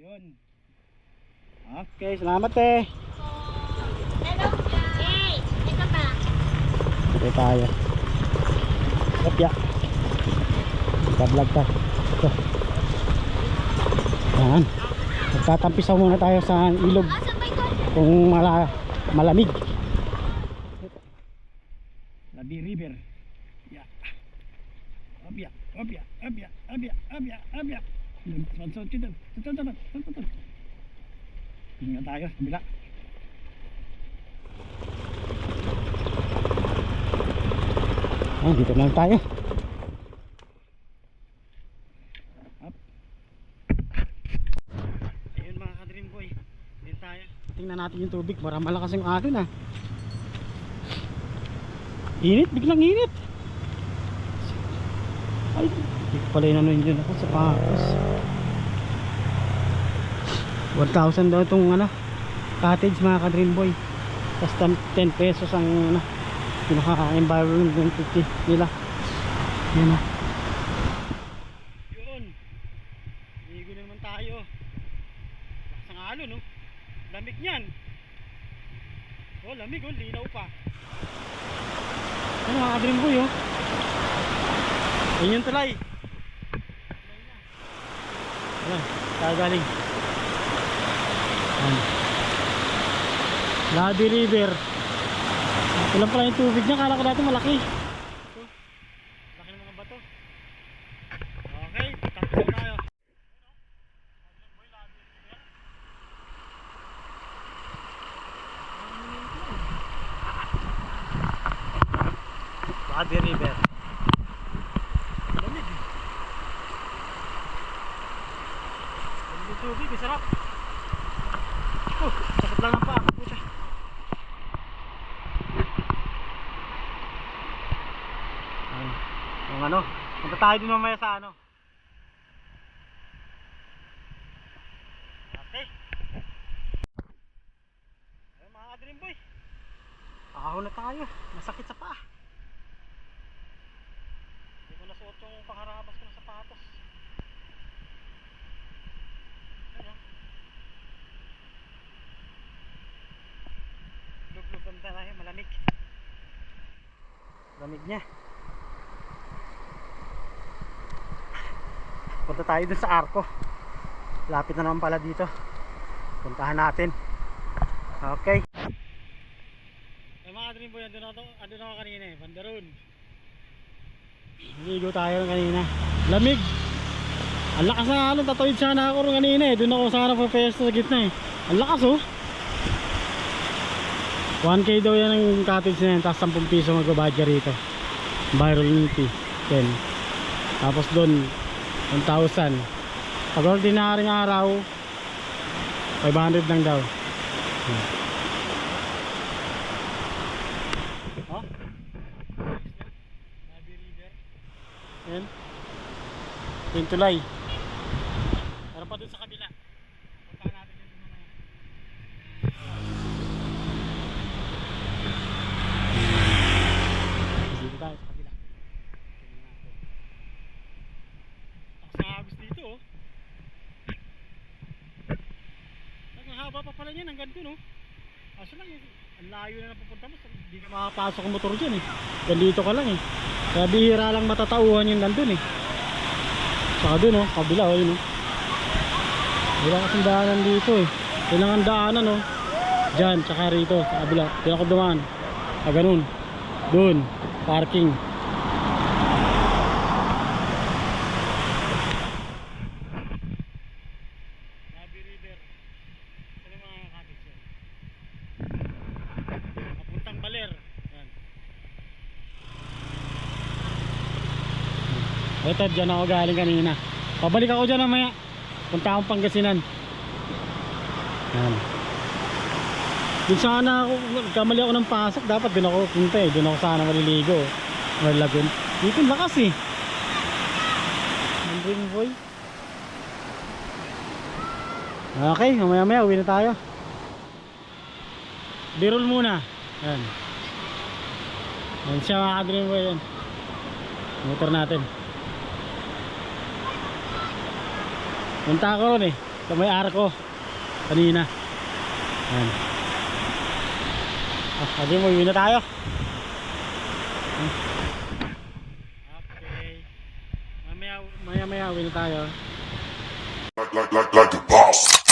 Yun. Okay, salamat eh. Hello, hey, ito pa. Okay tayo. Kopya. Vlog ka. Ito. Yan. Magtatampisaw muna tayo sa ilog. Kung malamig. Labi River. Yeah. Abya, abya, abya, abya, abya, abya. Tingnan tayo, kabila. Dito lang tayo. Up. Ayun mga ka-Dream Boy. Dito tayo. Tingnan natin yung tubig. Para malakas yung alon ah. Init, biglang init. Ay, hindi ko pala inanuin dyan ako sa pakas. 1,000 daw itong cottage mga ka-Dream Boy. Tapos 10 pesos ang pinaka-environment 50 nila. Yan o. Yun. Ligo na naman tayo. Lakas ang alon no. Lamig nyan. Oh lamig oh, linaw pa. Ano mga ka-Dream Boy oh. Ayun yung tulay. Ayan, tayo galing. Ayan. Labi River. Ilan pala yung tubig niya, kala ko dati malaki. Ito, laki ng mga bato. Okay, tapos na tayo. Labi River. Lamig. Lamig yung tubig, sarap. Sakit lang ang paa, puta. Yung punta tayo din mamaya sa okay. Ayun mga ka-Dream Boy, ahon na tayo, masakit sa paa. Hindi ko nasuot yung pangharabas ko ng sapatos. Ayun lug-lug tayo, malamig. Lamig niya. Punta tayo dun sa Arco. Lapit na naman pala dito. Puntahan natin. Okay. Ay mga Dream Boy, andun ako kanina eh, Bandaron. Naligo tayo kanina. Lamig. Ang lakas na alon, tatawid sana ako rin kanina eh. Doon ako sana pa pesto sa gitna eh. Ang lakas oh. 1K daw yan ang cottage na yan, tapos 10 piso magbabad ka rito. Viral fee 10. Tapos doon 1,000. Pag ordinaryong araw 500 lang daw. Oh? Labi River. Yan. Yung tulay. Meron pa dun sa kabila. Puntahan natin yun mamaya. Dito tayo sa kabila. Agos dito oh. Ang haba pa pala niyan hanggang dun oh. Kaso lang ang layo na napupunta mo, hindi ka makapasok ang motor dyan eh. Ganito ka lang eh. Kaya bihira lang matatauhan yung nandun eh. Saka dun oh, kabila oh yun oh. Wala kasing daanan dito eh. Yun lang ang daanan oh. Dyan, tsaka rito sa kabila. Hindi ako dumaan. Ganun. Dun, parking. Ito, dyan ako galing kanina. Pabalik ako dyan mamaya. Punta akong Pangasinan. Yan. Doon sana ako, kamali ako ng pasok. Dapat doon ako punta eh. Doon ako sana maliligo. Marlagon. Dito lakas eh. Dream Boy. Okay, mamaya uwi na tayo. Birol muna. Yan. Yan siya mga Dream Boy yan. Motor natin. Punta ako ron eh. Sa may arko. Kanina. Ayan. Sabi mo, uwi na tayo. Okay. Maya uwi na tayo. Like the boss.